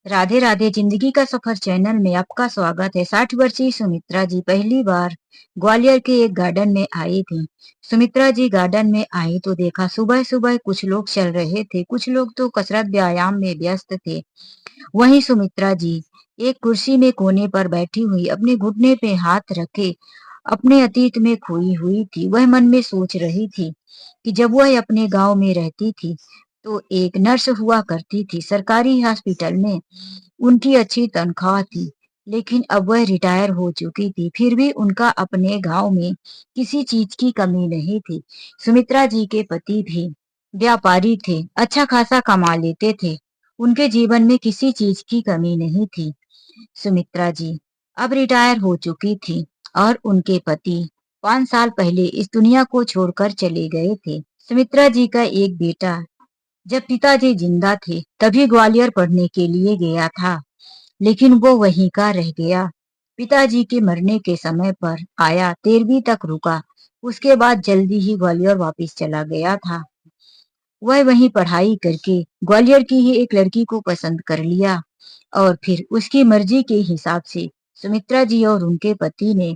राधे राधे। जिंदगी का सफर चैनल में आपका स्वागत है। 60 वर्षीय सुमित्रा जी पहली बार ग्वालियर के एक गार्डन में आई थी। सुमित्रा जी गार्डन में आई तो देखा सुबह सुबह कुछ लोग चल रहे थे, कुछ लोग तो कसरत व्यायाम में व्यस्त थे। वहीं सुमित्रा जी एक कुर्सी में कोने पर बैठी हुई अपने घुटने पे हाथ रखे अपने अतीत में खोई हुई थी। वह मन में सोच रही थी कि जब वह अपने गांव में रहती थी तो एक नर्स हुआ करती थी। सरकारी हॉस्पिटल में उनकी अच्छी तनख्वाह थी, लेकिन अब वह रिटायर हो चुकी थी। फिर भी उनका अपने गांव में किसी चीज की कमी नहीं थी। सुमित्रा जी के पति भी व्यापारी थे, अच्छा खासा कमा लेते थे। उनके जीवन में किसी चीज की कमी नहीं थी। सुमित्रा जी अब रिटायर हो चुकी थी और उनके पति 5 साल पहले इस दुनिया को छोड़कर चले गए थे। सुमित्रा जी का एक बेटा जब पिताजी जिंदा थे तभी ग्वालियर पढ़ने के लिए गया था, लेकिन वो वहीं का रह गया। पिताजी के मरने के समय पर आया, 13वीं तक रुका, उसके बाद जल्दी ही ग्वालियर वापस चला गया था। वह वहीं पढ़ाई करके ग्वालियर की ही एक लड़की को पसंद कर लिया और फिर उसकी मर्जी के हिसाब से सुमित्रा जी और उनके पति ने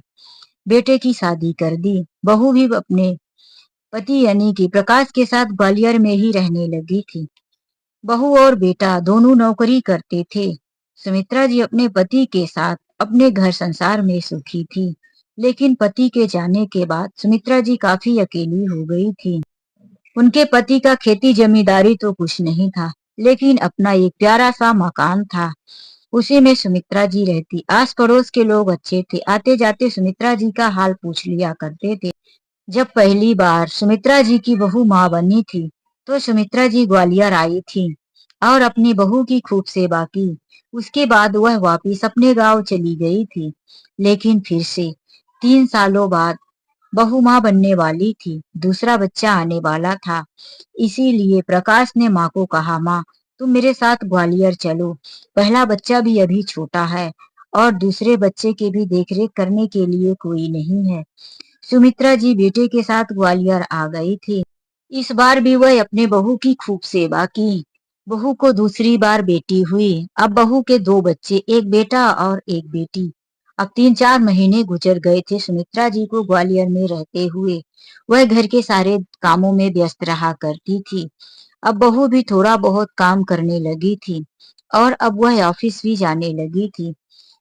बेटे की शादी कर दी। बहू भी अपने पति यानी कि प्रकाश के साथ ग्वालियर में ही रहने लगी थी। बहू और बेटा दोनों नौकरी करते थे। सुमित्रा जी अपने पति के साथ अपने घर संसार में सुखी थी, लेकिन पति के जाने के बाद सुमित्रा जी काफी अकेली हो गई थी। उनके पति का खेती जमींदारी तो कुछ नहीं था, लेकिन अपना एक प्यारा सा मकान था। उसी में सुमित्रा जी रहती। आस पड़ोस के लोग अच्छे थे, आते जाते सुमित्रा जी का हाल पूछ लिया करते थे। जब पहली बार सुमित्रा जी की बहू माँ बनी थी तो सुमित्रा जी ग्वालियर आई थी और अपनी बहू की खूब सेवा की। उसके बाद वह वापिस अपने गांव चली गई थी, लेकिन फिर से 3 सालों बाद बहू माँ बनने वाली थी, दूसरा बच्चा आने वाला था। इसीलिए प्रकाश ने माँ को कहा, माँ तुम मेरे साथ ग्वालियर चलो, पहला बच्चा भी अभी छोटा है और दूसरे बच्चे की भी देखरेख करने के लिए कोई नहीं है। सुमित्रा जी बेटे के साथ ग्वालियर आ गई थी। इस बार भी वह अपने बहू की खूब सेवा की। बहू को दूसरी बार बेटी हुई। अब बहू के 2 बच्चे, एक बेटा और एक बेटी। अब 3-4 महीने गुजर गए थे सुमित्रा जी को ग्वालियर में रहते हुए। वह घर के सारे कामों में व्यस्त रहा करती थी। अब बहू भी थोड़ा बहुत काम करने लगी थी और अब वह ऑफिस भी जाने लगी थी।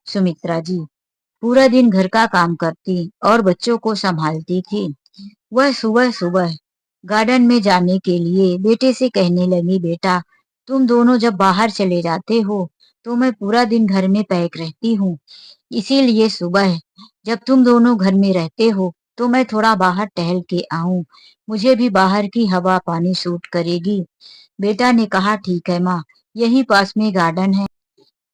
सुमित्रा जी पूरा दिन घर का काम करती और बच्चों को संभालती थी। वह सुबह सुबह गार्डन में जाने के लिए बेटे से कहने लगी, बेटा तुम दोनों जब बाहर चले जाते हो तो मैं पूरा दिन घर में पैक रहती हूँ। इसीलिए सुबह जब तुम दोनों घर में रहते हो तो मैं थोड़ा बाहर टहल के आऊं, मुझे भी बाहर की हवा पानी सूट करेगी। बेटा ने कहा, ठीक है माँ, यही पास में गार्डन है,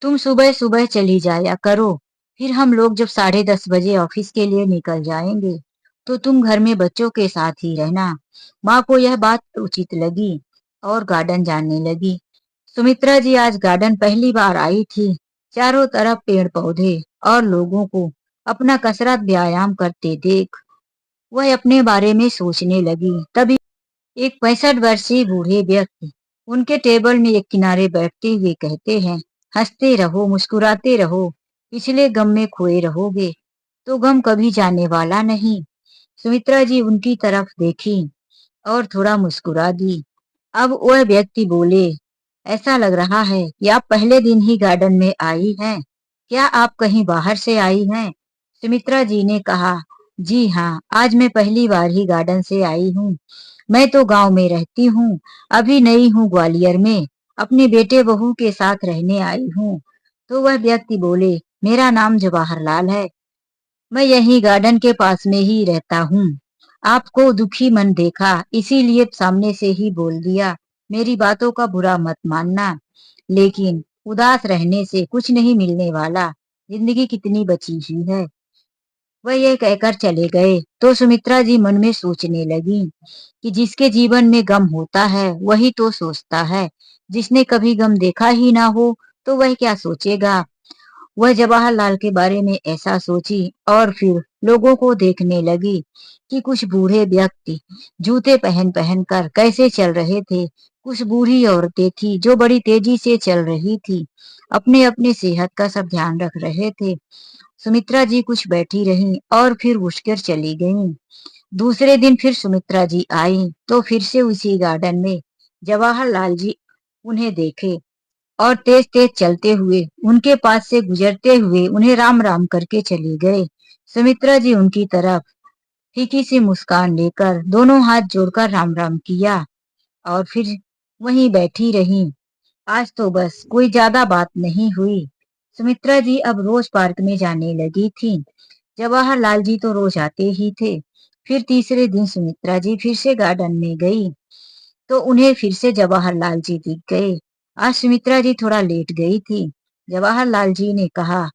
तुम सुबह सुबह चली जाया करो। फिर हम लोग जब 10:30 बजे ऑफिस के लिए निकल जाएंगे तो तुम घर में बच्चों के साथ ही रहना। माँ को यह बात उचित लगी और गार्डन जाने लगी। सुमित्रा जी आज गार्डन पहली बार आई थी। चारों तरफ पेड़ पौधे और लोगों को अपना कसरत व्यायाम करते देख वह अपने बारे में सोचने लगी। तभी एक 65 वर्षीय बूढ़े व्यक्ति उनके टेबल में एक किनारे बैठते हुए कहते हैं, हंसते रहो मुस्कुराते रहो, पिछले गम में खोए रहोगे तो गम कभी जाने वाला नहीं। सुमित्रा जी उनकी तरफ देखी और थोड़ा मुस्कुरा दी। अब वह व्यक्ति बोले, ऐसा लग रहा है कि आप पहले दिन ही गार्डन में आई हैं। क्या आप कहीं बाहर से आई हैं? सुमित्रा जी ने कहा, जी हाँ, आज मैं पहली बार ही गार्डन से आई हूँ। मैं तो गांव में रहती हूँ, अभी नई हूँ ग्वालियर में, अपने बेटे बहू के साथ रहने आई हूँ। तो वह व्यक्ति बोले, मेरा नाम जवाहरलाल है, मैं यही गार्डन के पास में ही रहता हूँ। आपको दुखी मन देखा इसीलिए सामने से ही बोल दिया। मेरी बातों का बुरा मत मानना, लेकिन उदास रहने से कुछ नहीं मिलने वाला, जिंदगी कितनी बची हुई है। वह ये कहकर चले गए तो सुमित्रा जी मन में सोचने लगी कि जिसके जीवन में गम होता है वही तो सोचता है, जिसने कभी गम देखा ही ना हो तो वह क्या सोचेगा। वह जवाहरलाल के बारे में ऐसा सोची और फिर लोगों को देखने लगी कि कुछ बूढ़े व्यक्ति जूते पहन पहन कर कैसे चल रहे थे, कुछ बूढ़ी औरतें थी जो बड़ी तेजी से चल रही थी, अपने अपने सेहत का सब ध्यान रख रहे थे। सुमित्रा जी कुछ बैठी रहीं और फिर उठकर चली गईं। दूसरे दिन फिर सुमित्रा जी आई तो फिर से उसी गार्डन में जवाहरलाल जी उन्हें देखे और तेज तेज चलते हुए उनके पास से गुजरते हुए उन्हें राम राम करके चले गए। सुमित्रा जी उनकी तरफ फीकी सी मुस्कान लेकर दोनों हाथ जोड़कर राम राम किया और फिर वहीं बैठी रहीं। आज तो बस कोई ज्यादा बात नहीं हुई। सुमित्रा जी अब रोज पार्क में जाने लगी थी। जवाहरलाल जी तो रोज आते ही थे। फिर तीसरे दिन सुमित्रा जी फिर से गार्डन में गई तो उन्हें फिर से जवाहरलाल जी दिख गए। आज सुमित्रा जी थोड़ा लेट गई थी। जवाहरलाल जी ने कहा,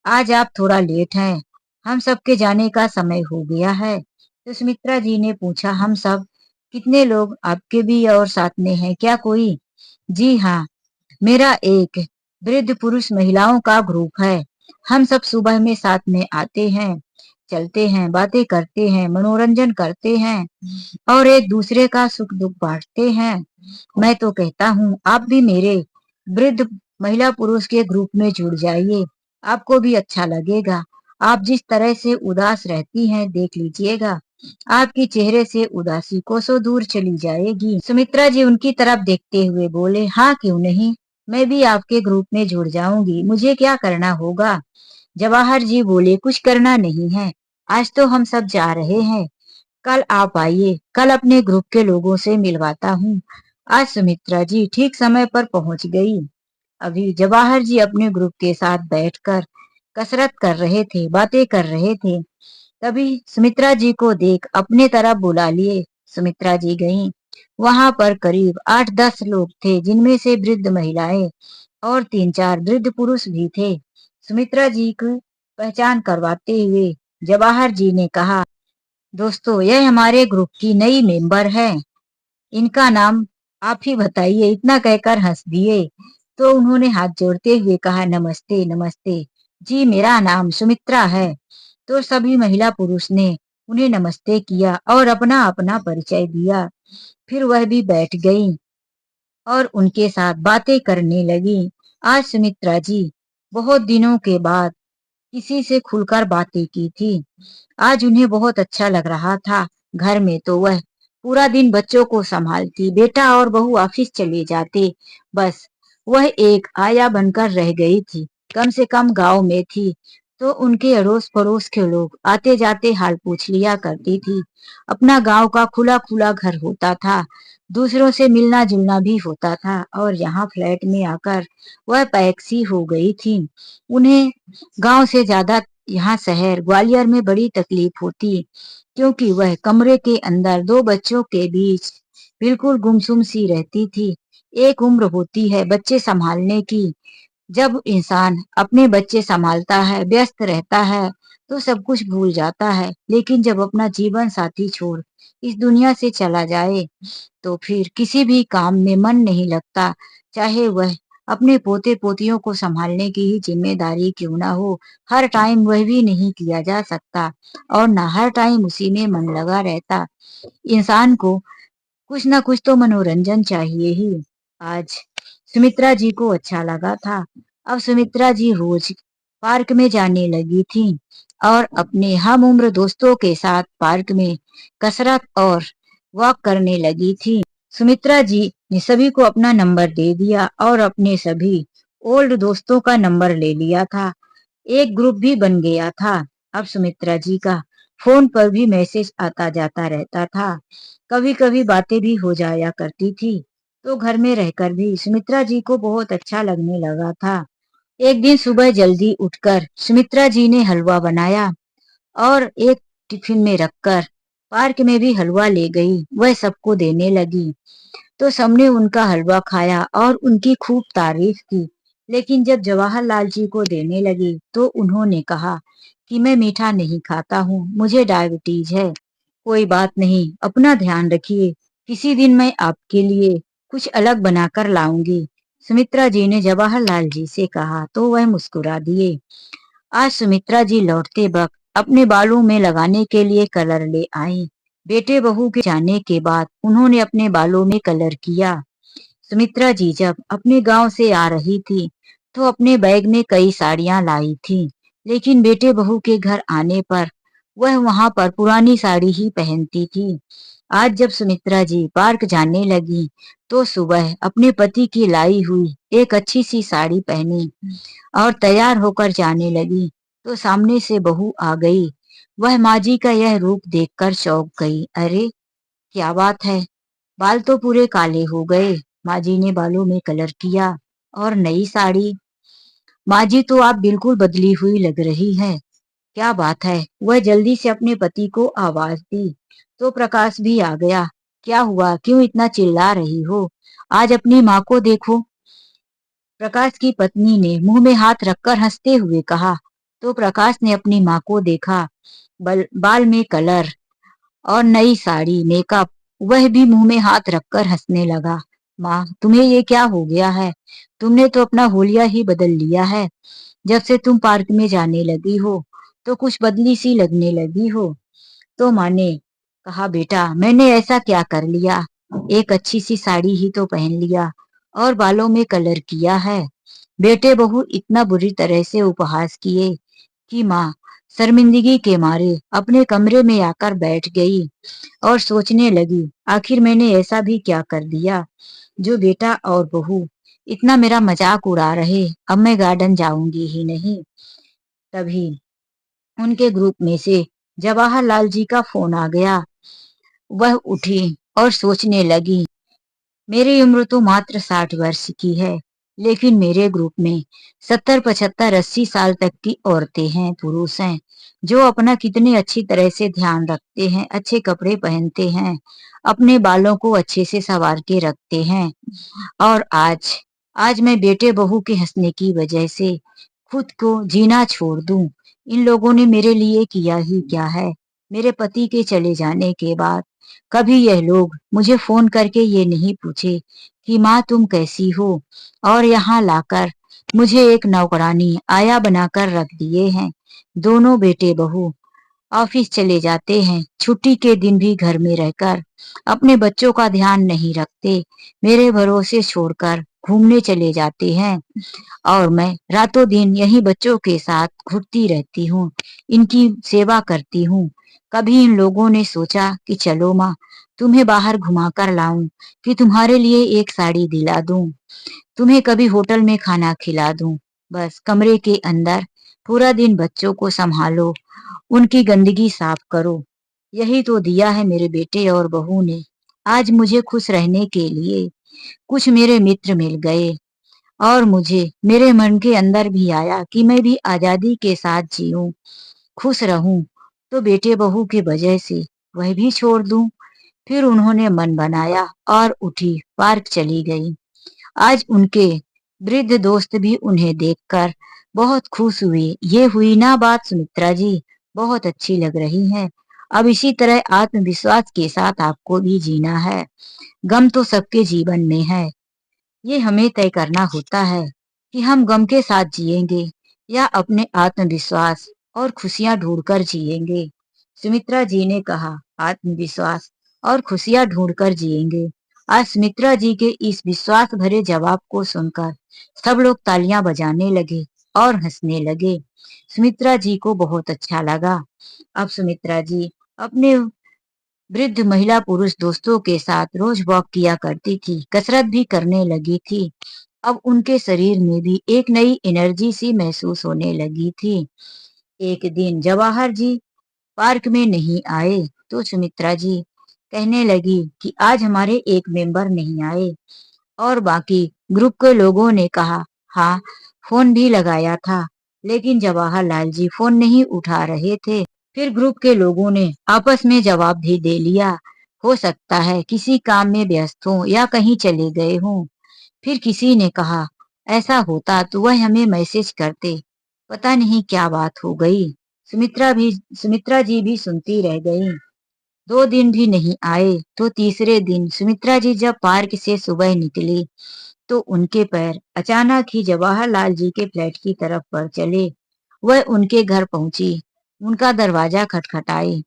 आज आप थोड़ा लेट हैं, हम सबके जाने का समय हो गया है। तो सुमित्रा जी ने पूछा, हम सब कितने लोग? आपके भी और साथ में है क्या कोई? जी हाँ, मेरा एक वृद्ध पुरुष महिलाओं का ग्रुप है। हम सब सुबह में साथ में आते हैं, चलते हैं, बातें करते हैं, मनोरंजन करते हैं और एक दूसरे का सुख दुख बांटते हैं। मैं तो कहता हूँ आप भी मेरे वृद्ध महिला पुरुष के ग्रुप में जुड़ जाइए, आपको भी अच्छा लगेगा। आप जिस तरह से उदास रहती हैं देख लीजिएगा, आपकी चेहरे से उदासी कोसों दूर चली जाएगी। सुमित्रा जी उनकी तरफ देखते हुए बोले, हाँ क्यों नहीं, मैं भी आपके ग्रुप में जुड़ जाऊंगी। मुझे क्या करना होगा? जवाहर जी बोले, कुछ करना नहीं है, आज तो हम सब जा रहे हैं, कल आप आइए, कल अपने ग्रुप के लोगों से मिलवाता हूँ। आज सुमित्रा जी ठीक समय पर पहुंच गई। अभी जवाहर जी अपने ग्रुप के साथ बैठकर कसरत कर रहे थे, बातें कर रहे थे। तभी सुमित्रा जी को देख अपने तरफ बुला लिए। सुमित्रा जी गईं। वहां पर करीब 8-10 लोग थे, जिनमें से वृद्ध महिलाएं और 3-4 वृद्ध पुरुष भी थे। सुमित्रा जी को पहचान करवाते हुए जवाहर जी ने कहा, दोस्तों यह हमारे ग्रुप की नई मेंबर है, इनका नाम आप ही बताइए। इतना कहकर हंस दिए तो उन्होंने हाथ जोड़ते हुए कहा, नमस्ते नमस्ते जी, मेरा नाम सुमित्रा है। तो सभी महिला पुरुष ने उन्हें नमस्ते किया और अपना अपना परिचय दिया। फिर वह भी बैठ गई और उनके साथ बातें करने लगी। आज सुमित्रा जी बहुत दिनों के बाद किसी से खुलकर बातें की थी। आज उन्हें बहुत अच्छा लग रहा था। घर में तो वह पूरा दिन बच्चों को संभालती, बेटा और बहू ऑफिस चले जाते, बस वह एक आया बनकर रह गई थी। कम से कम गांव में थी तो उनके अड़ोस पड़ोस के लोग आते जाते हाल पूछ लिया करती थी। अपना गांव का खुला खुला घर होता था, दूसरों से मिलना जुलना भी होता था। और यहाँ फ्लैट में आकर वह पैक्सी हो गई थी। उन्हें गांव से ज्यादा यहाँ शहर ग्वालियर में बड़ी तकलीफ होती, क्योंकि वह कमरे के अंदर दो बच्चों के बीच बिल्कुल गुमसुम सी रहती थी। एक उम्र होती है बच्चे संभालने की, जब इंसान अपने बच्चे संभालता है, व्यस्त रहता है, तो सब कुछ भूल जाता है। लेकिन जब अपना जीवन साथी छोड़ इस दुनिया से चला जाए तो फिर किसी भी काम में मन नहीं लगता, चाहे वह अपने पोते पोतियों को संभालने की ही जिम्मेदारी क्यों ना हो। हर टाइम वह भी नहीं किया जा सकता और ना हर टाइम उसी में मन लगा रहता। इंसान को कुछ ना कुछ तो मनोरंजन चाहिए ही। आज सुमित्रा जी को अच्छा लगा था। अब सुमित्रा जी रोज पार्क में जाने लगी थी और अपने हम उम्र दोस्तों के साथ पार्क में कसरत और वॉक करने लगी थी। सुमित्रा जी ने सभी को अपना नंबर दे दिया और अपने सभी ओल्ड दोस्तों का नंबर ले लिया था। एक ग्रुप भी बन गया था। अब सुमित्रा जी का फोन पर भी मैसेज आता जाता रहता था, कभी कभी बातें भी हो जाया करती थी। तो घर में रहकर भी सुमित्रा जी को बहुत अच्छा लगने लगा था। एक दिन सुबह जल्दी उठकर सुमित्रा जी ने हलवा बनाया और एक टिफिन में रखकर पार्क में भी हलवा ले गई। वह सबको देने लगी तो सबने उनका हलवा खाया और उनकी खूब तारीफ की। लेकिन जब जवाहरलाल जी को देने लगी तो उन्होंने कहा कि मैं मीठा नहीं खाता हूँ, मुझे डायबिटीज है। कोई बात नहीं, अपना ध्यान रखिए, किसी दिन मैं आपके लिए कुछ अलग बनाकर लाऊंगी। सुमित्रा जी ने जवाहरलाल जी से कहा तो वह मुस्कुरा दिए। आज सुमित्रा जी लौटते वक्त अपने बालों में लगाने के लिए कलर ले आई। बेटे बहू के जाने के बाद उन्होंने अपने बालों में कलर किया। सुमित्रा जी जब अपने गांव से आ रही थी, तो अपने बैग में कई साड़ियां लाई थी, लेकिन बेटे बहू के घर आने पर वह वहां पर पुरानी साड़ी ही पहनती थी। आज जब सुमित्रा जी पार्क जाने लगी, तो सुबह अपने पति की लाई हुई एक अच्छी सी साड़ी पहनी और तैयार होकर जाने लगी, तो सामने से बहू आ गई। वह माँ जी का यह रूप देखकर चौंक गई। अरे, क्या बात है, बाल तो पूरे काले हो गए। माँ जी ने बालों में कलर किया और नई साड़ी। माँ जी, तो आप बिल्कुल बदली हुई लग रही है। क्या बात है। वह जल्दी से अपने पति को आवाज दी, तो प्रकाश भी आ गया। क्या हुआ, क्यों इतना चिल्ला रही हो? आज अपनी माँ को देखो। प्रकाश की पत्नी ने मुंह में हाथ रखकर हंसते हुए कहा। तो प्रकाश ने अपनी माँ को देखा, बाल में कलर और नई साड़ी, मेकअप। वह भी मुंह में हाथ रखकर हंसने लगा। माँ, तुम्हें ये क्या हो गया है? तुमने तो अपना हुलिया ही बदल लिया है। जब से तुम पार्क में जाने लगी हो, तो कुछ बदली सी लगने लगी हो। तो माँ ने कहा, बेटा, मैंने ऐसा क्या कर लिया? एक अच्छी सी साड़ी ही तो पहन लिया और बालों में कलर किया है। बेटे बहू इतना बुरी तरह से उपहास किए कि माँ शर्मिंदगी के मारे अपने कमरे में आकर बैठ गई और सोचने लगी, आखिर मैंने ऐसा भी क्या कर दिया जो बेटा और बहू इतना मेरा मजाक उड़ा रहे। अब मैं गार्डन जाऊंगी ही नहीं। तभी उनके ग्रुप में से जवाहरलाल जी का फोन आ गया। वह उठी और सोचने लगी, मेरी उम्र तो मात्र 60 वर्ष की है, लेकिन मेरे ग्रुप में 70, 75, 80 साल तक की औरतें हैं, पुरुष हैं, जो अपना कितने अच्छी तरह से ध्यान रखते हैं, अच्छे कपड़े पहनते हैं, अपने बालों को अच्छे से संवार के रखते हैं। और आज आज मैं बेटे बहू के हंसने की वजह से खुद को जीना छोड़ दूं। इन लोगों ने मेरे लिए किया ही क्या है? मेरे पति के चले जाने के बाद कभी यह लोग मुझे फोन करके ये नहीं पूछे कि माँ तुम कैसी हो, और यहाँ लाकर मुझे एक नौकरानी आया बनाकर रख दिए हैं। दोनों बेटे बहू ऑफिस चले जाते हैं, छुट्टी के दिन भी घर में रहकर अपने बच्चों का ध्यान नहीं रखते, मेरे भरोसे छोड़कर घूमने चले जाते हैं, और मैं रातों दिन यही बच्चों के साथ घुटती रहती हूँ, इनकी सेवा करती हूँ। कभी इन लोगों ने सोचा कि चलो माँ, तुम्हें बाहर घुमाकर लाऊं, कि तुम्हारे लिए एक साड़ी दिला दूं, तुम्हें कभी होटल में खाना खिला दूं। बस कमरे के अंदर पूरा दिन बच्चों को संभालो, उनकी गंदगी साफ करो। यही तो दिया है मेरे बेटे और बहू ने। आज मुझे खुश रहने के लिए कुछ मेरे मित्र मिल गए, और मुझे मेरे मन के अंदर भी आया कि मैं भी आजादी के साथ जीऊं, खुश रहूं। तो बेटे बहू की वजह से वह भी छोड़ दूं। फिर उन्होंने मन बनाया और उठी पार्क चली गई। आज उनके वृद्ध दोस्त भी उन्हें देखकर बहुत खुश हुए। ये हुई ना बात सुमित्रा जी, बहुत अच्छी लग रही है। अब इसी तरह आत्मविश्वास के साथ आपको भी जीना है। गम तो सबके जीवन में है, ये हमें तय करना होता है कि हम गम के साथ जिएंगे या अपने आत्मविश्वास और खुशियां ढूंढकर जिएंगे। सुमित्रा जी ने कहा, आत्मविश्वास और खुशियां ढूंढकर जिएंगे। आज सुमित्रा जी के इस विश्वास भरे जवाब को सुनकर सब लोग तालियां बजाने लगे और हंसने लगे। सुमित्रा जी को बहुत अच्छा लगा। अब सुमित्रा जी अपने वृद्ध महिला पुरुष दोस्तों के साथ रोज वॉक किया करती थी, कसरत भी करने लगी थी। अब उनके शरीर में भी एक नई एनर्जी सी महसूस होने लगी थी। एक दिन जवाहर जी पार्क में नहीं आए, तो सुमित्रा जी कहने लगी कि आज हमारे एक मेंबर नहीं आए, और बाकी ग्रुप के लोगों ने कहा, हाँ, फोन भी लगाया था, लेकिन जवाहरलाल जी फोन नहीं उठा रहे थे। फिर ग्रुप के लोगों ने आपस में जवाब भी दे लिया, हो सकता है किसी काम में व्यस्त हो या कहीं चले गए हों। फिर किसी ने कहा, ऐसा होता तो वह हमें मैसेज करते। पता नहीं क्या बात हो गई। सुमित्रा जी भी सुनती रह गई। 2 दिन भी नहीं आए, तो तीसरे दिन सुमित्रा जी जब पार्क से सुबह निकली, तो उनके पैर अचानक ही जवाहरलाल जी के फ्लैट की तरफ बढ़ चले। वह उनके घर पहुंची, उनका दरवाजा खटखटाई,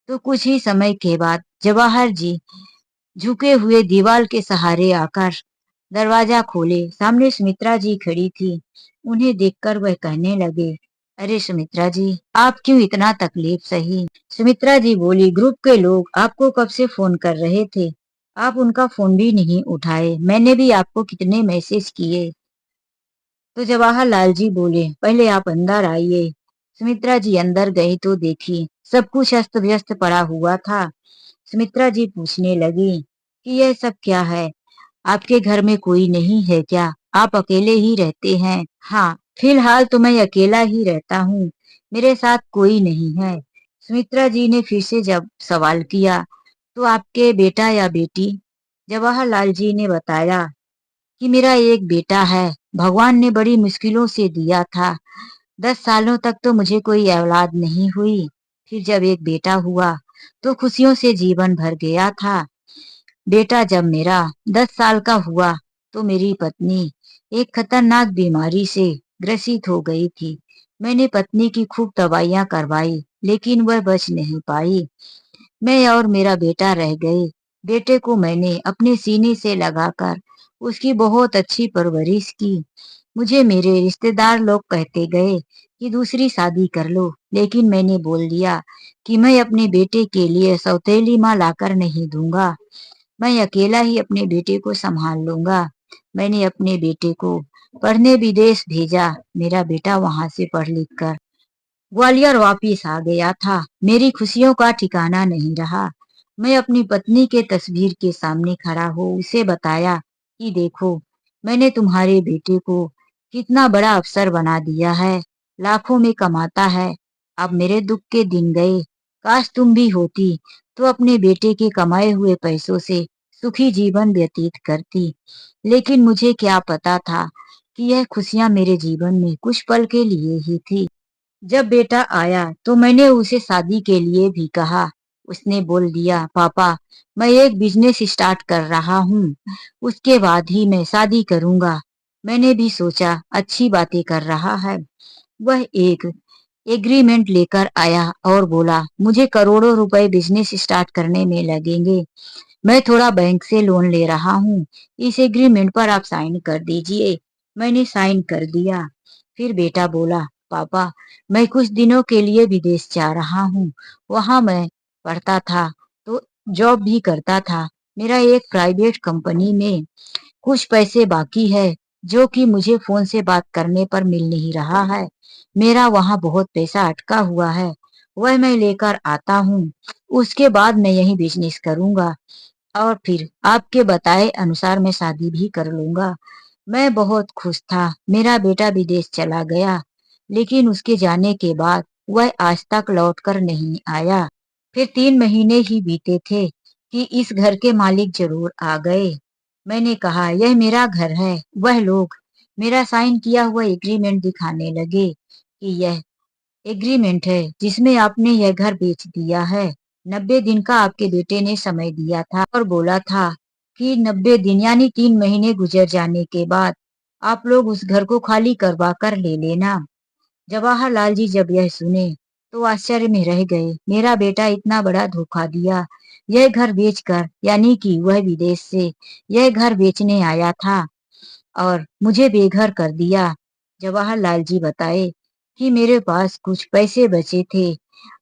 तो कुछ ही समय के बाद जवाहर जी झुके हुए दीवार के सहारे आकर दरवाजा खोले, सामने सुमित्रा जी खड़ी थी। उन्हें देखकर वह कहने लगे, अरे सुमित्रा जी, आप क्यों इतना तकलीफ सही? सुमित्रा जी बोली, ग्रुप के लोग आपको कब से फोन कर रहे थे, आप उनका फोन भी नहीं उठाए। मैंने भी आपको कितने मैसेज किए। तो जवाहरलाल जी बोले, पहले आप अंदर आइए। सुमित्रा जी अंदर गई तो देखी सब कुछ अस्त व्यस्त पड़ा हुआ था। सुमित्रा जी पूछने लगी कि यह सब क्या है? आपके घर में कोई नहीं है क्या? आप अकेले ही रहते हैं? हाँ, फिलहाल तो मैं अकेला ही रहता हूँ, मेरे साथ कोई नहीं है। सुमित्रा जी ने फिर से जब सवाल किया, तो आपके बेटा या बेटी? जवाहरलाल जी ने बताया कि मेरा एक बेटा है, भगवान ने बड़ी मुश्किलों से दिया था। 10 सालों तक तो मुझे कोई औलाद नहीं हुई, फिर जब एक बेटा हुआ तो खुशियों से जीवन भर गया था। बेटा जब मेरा 10 साल का हुआ तो मेरी पत्नी एक खतरनाक बीमारी से ग्रसित हो गई थी। मैंने पत्नी की खूब दवाइयां करवाई, लेकिन वह बच नहीं पाई। मैं और मेरा बेटा रह गए। बेटे को मैंने अपने सीने से लगाकर उसकी बहुत अच्छी परवरिश की। मुझे मेरे रिश्तेदार लोग कहते गए कि दूसरी शादी कर लो, लेकिन मैंने बोल दिया कि मैं अपने बेटे के लिए सौतेली माँ लाकर नहीं दूंगा। मैं अकेला ही अपने बेटे को संभाल लूंगा। मैंने अपने बेटे को पढ़ने विदेश भेजा। मेरा बेटा वहां से पढ़ लिख कर ग्वालियर वापिस आ गया था। मेरी खुशियों का ठिकाना नहीं रहा। मैं अपनी पत्नी के तस्वीर के सामने खड़ा हो उसे बताया कि देखो, मैंने तुम्हारे बेटे को कितना बड़ा अफसर बना दिया है, लाखों में कमाता है। अब मेरे दुख के दिन गए। काश तुम भी होती तो अपने बेटे के कमाए हुए पैसों से सुखी जीवन व्यतीत करती। लेकिन मुझे क्या पता था कि यह खुशियां मेरे जीवन में कुछ पल के लिए ही थी। जब बेटा आया तो मैंने उसे शादी के लिए भी कहा। उसने बोल दिया, पापा मैं एक बिजनेस स्टार्ट कर रहा हूँ, उसके बाद ही मैं शादी करूंगा। मैंने भी सोचा अच्छी बातें कर रहा है। वह एक एग्रीमेंट लेकर आया और बोला, मुझे करोड़ों रुपए बिजनेस स्टार्ट करने में लगेंगे। मैं थोड़ा बैंक से लोन ले रहा हूँ, इस एग्रीमेंट पर आप साइन कर दीजिए। मैंने साइन कर दिया। फिर बेटा बोला, पापा मैं कुछ दिनों के लिए विदेश जा रहा हूँ, वहां मैं पढ़ता था तो जॉब भी करता था। मेरा एक प्राइवेट कंपनी में कुछ पैसे बाकी है, जो कि मुझे फोन से बात करने पर मिल नहीं रहा है। मेरा वहां बहुत पैसा अटका हुआ है, वह मैं लेकर आता हूँ। उसके बाद मैं यही बिजनेस करूंगा और फिर आपके बताए अनुसार मैं शादी भी कर लूंगा। मैं बहुत खुश था। मेरा बेटा विदेश चला गया, लेकिन उसके जाने के बाद वह आज तक लौट कर नहीं आया। फिर 3 महीने ही बीते थे कि इस घर के मालिक जरूर आ गए। मैंने कहा, यह मेरा घर है। वह लोग मेरा साइन किया हुआ एग्रीमेंट दिखाने लगे कि यह एग्रीमेंट है जिसमें आपने यह घर बेच दिया है। 90 दिन का आपके बेटे ने समय दिया था और बोला था कि 90 दिन यानी 3 महीने गुजर जाने के बाद आप लोग उस घर को खाली करवा कर ले लेना। जवाहरलाल जी जब यह सुने तो आश्चर्य में रह गए। मेरा बेटा इतना बड़ा धोखा दिया। यह घर बेचकर, यानी कि वह विदेश से यह घर बेचने आया था और मुझे बेघर कर दिया। जवाहरलाल जी बताए कि मेरे पास कुछ पैसे बचे थे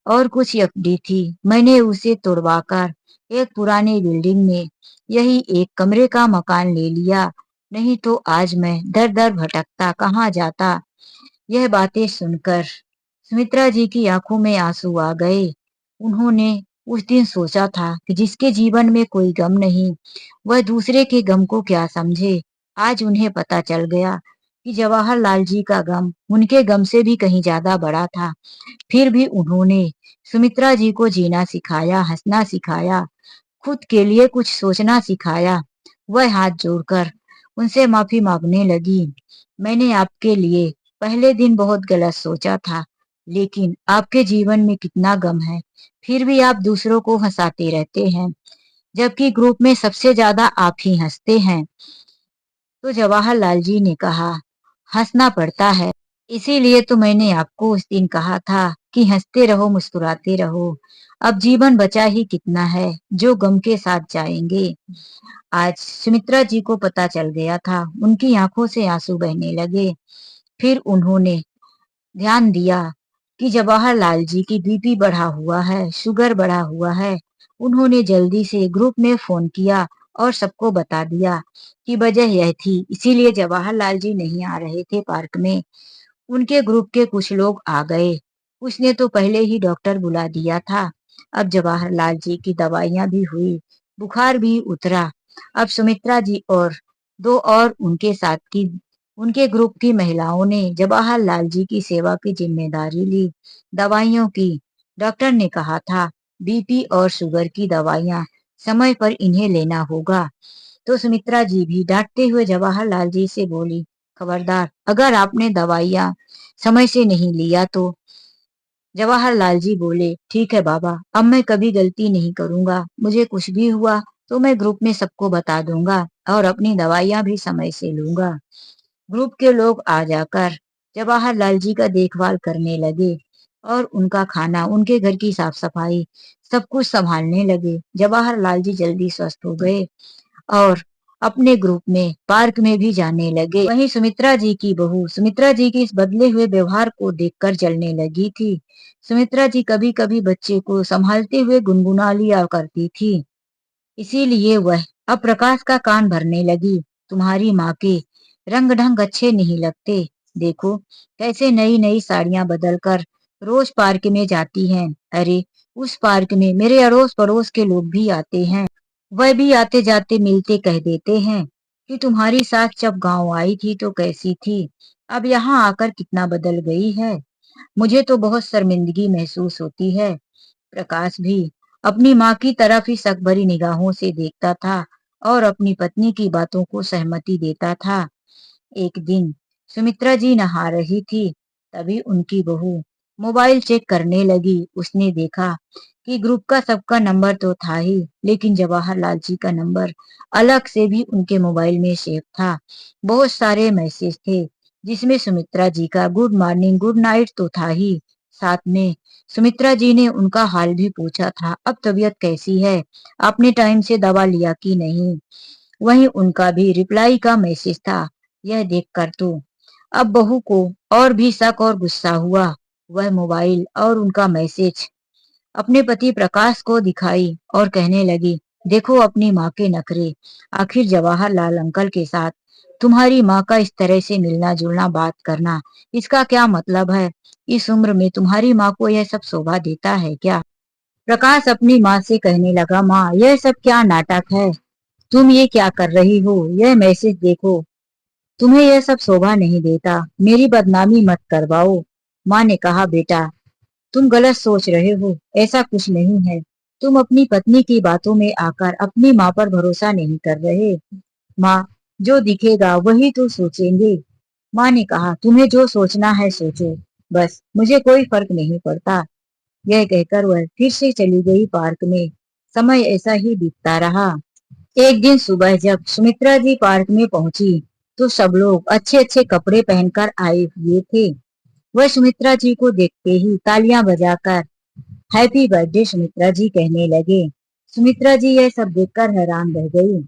और कुछ एफडी थी। मैंने उसे तोड़वाकर एक पुरानी बिल्डिंग में यही एक कमरे का मकान ले लिया, नहीं तो आज मैं दर दर भटकता कहाँ जाता। यह बातें सुनकर सुमित्रा जी की आंखों में आंसू आ गए। उन्होंने उस दिन सोचा था कि जिसके जीवन में कोई गम नहीं, वह दूसरे के गम को क्या समझे। आज उन्हें पता चल गया कि जवाहरलाल जी का गम उनके गम से भी कहीं ज्यादा बड़ा था। फिर भी उन्होंने सुमित्रा जी को जीना सिखाया, हंसना सिखाया, खुद के लिए कुछ सोचना सिखाया। वह हाथ जोड़कर उनसे माफी मांगने लगी। मैंने आपके लिए पहले दिन बहुत गलत सोचा था, लेकिन आपके जीवन में कितना गम है, फिर भी आप दूसरों को हंसाते रहते हैं, जबकि ग्रुप में सबसे ज्यादा आप ही हंसते हैं। तो जवाहरलाल जी ने कहा, हंसना पड़ता है, इसीलिए तो मैंने आपको उस दिन कहा था कि हंसते रहो, मुस्कुराते रहो। अब जीवन बचा ही कितना है जो गम के साथ जाएंगे। आज सुमित्रा जी को पता चल गया था। उनकी आंखों से आंसू बहने लगे। फिर उन्होंने ध्यान दिया कि जवाहरलाल जी की बीपी बढ़ा हुआ है, शुगर बढ़ा हुआ है। उन्होंने जल्दी से ग्रुप में फोन किया और सबको बता दिया कि वजह यह थी, इसीलिए जवाहरलाल जी नहीं आ रहे थे पार्क में। उनके ग्रुप के कुछ लोग आ गए। उसने तो पहले ही डॉक्टर बुला दिया था। अब जवाहरलाल जी की दवाइयां भी हुई, बुखार भी उतरा। अब सुमित्रा जी और दो और उनके साथ की उनके ग्रुप की महिलाओं ने जवाहरलाल जी की सेवा की जिम्मेदारी ली। दवाइयों की डॉक्टर ने कहा था बीपी और शुगर की दवाइयां समय पर इन्हें लेना होगा। तो सुमित्रा जी भी डांटते हुए जवाहरलाल जी से बोली, खबरदार अगर आपने दवाइयां समय से नहीं लिया तो। जवाहरलाल जी बोले, ठीक है बाबा, अब मैं कभी गलती नहीं करूंगा। मुझे कुछ भी हुआ तो मैं ग्रुप में सबको बता दूंगा और अपनी दवाइयां भी समय से लूंगा। ग्रुप के लोग आ जाकर जवाहरलाल जी का देखभाल करने लगे और उनका खाना, उनके घर की साफ सफाई, सब कुछ संभालने लगे। जवाहरलाल जी जल्दी स्वस्थ हो गए और अपने ग्रुप में पार्क में भी जाने लगे। वहीं सुमित्रा जी की बहू सुमित्रा जी के इस बदले हुए व्यवहार को देखकर जलने लगी थी। सुमित्रा जी कभी कभी बच्चे को संभालते हुए गुनगुना लिया करती थी। इसीलिए वह अब प्रकाश का कान भरने लगी। तुम्हारी माँ के रंग ढंग अच्छे नहीं लगते। देखो कैसे नई नई साड़ियां बदलकर रोज पार्क में जाती हैं। अरे उस पार्क में मेरे अड़ोस पड़ोस के लोग भी आते हैं। वह भी आते जाते मिलते कह देते हैं कि तुम्हारी सास जब गांव आई थी तो कैसी थी, अब यहाँ आकर कितना बदल गई है। मुझे तो बहुत शर्मिंदगी महसूस होती है। प्रकाश भी अपनी माँ की तरफ ही शक भरी निगाहों से देखता था और अपनी पत्नी की बातों को सहमति देता था। एक दिन सुमित्रा जी नहा रही थी, तभी उनकी बहू मोबाइल चेक करने लगी। उसने देखा कि ग्रुप का सबका नंबर तो था ही, लेकिन जवाहरलाल जी का नंबर अलग से भी उनके मोबाइल में सेव था। बहुत सारे मैसेज थे जिसमें सुमित्रा जी का गुड मॉर्निंग गुड नाइट तो था ही, साथ में सुमित्रा जी ने उनका हाल भी पूछा था। अब तबीयत कैसी है, आपने टाइम से दवा लिया कि नहीं। वहीं उनका भी रिप्लाई का मैसेज था। यह देखकर तो अब बहू को और भी शक और गुस्सा हुआ। वह मोबाइल और उनका मैसेज अपने पति प्रकाश को दिखाई और कहने लगी, देखो अपनी माँ के नखरे। आखिर जवाहरलाल अंकल के साथ तुम्हारी माँ का इस तरह से मिलना जुलना बात करना, इसका क्या मतलब है। इस उम्र में तुम्हारी माँ को यह सब शोभा देता है क्या। प्रकाश अपनी माँ से कहने लगा, माँ यह सब क्या नाटक है, तुम ये क्या कर रही हो, यह मैसेज देखो, तुम्हें यह सब शोभा नहीं देता, मेरी बदनामी मत करवाओ। माँ ने कहा, बेटा तुम गलत सोच रहे हो, ऐसा कुछ नहीं है। तुम अपनी पत्नी की बातों में आकर अपनी माँ पर भरोसा नहीं कर रहे। माँ जो दिखेगा वही तो सोचेंगे। माँ ने कहा, तुम्हें जो सोचना है सोचो, बस मुझे कोई फर्क नहीं पड़ता। यह कहकर वह फिर से चली गई पार्क में। समय ऐसा ही बीतता रहा। एक दिन सुबह जब सुमित्रा जी पार्क में पहुंची तो सब लोग अच्छे अच्छे कपड़े पहनकर आए हुए थे। वह सुमित्रा जी को देखते ही तालियां बजाकर हैप्पी बर्थडे सुमित्रा जी कहने लगे। सुमित्रा जी यह सब देखकर हैरान रह गई।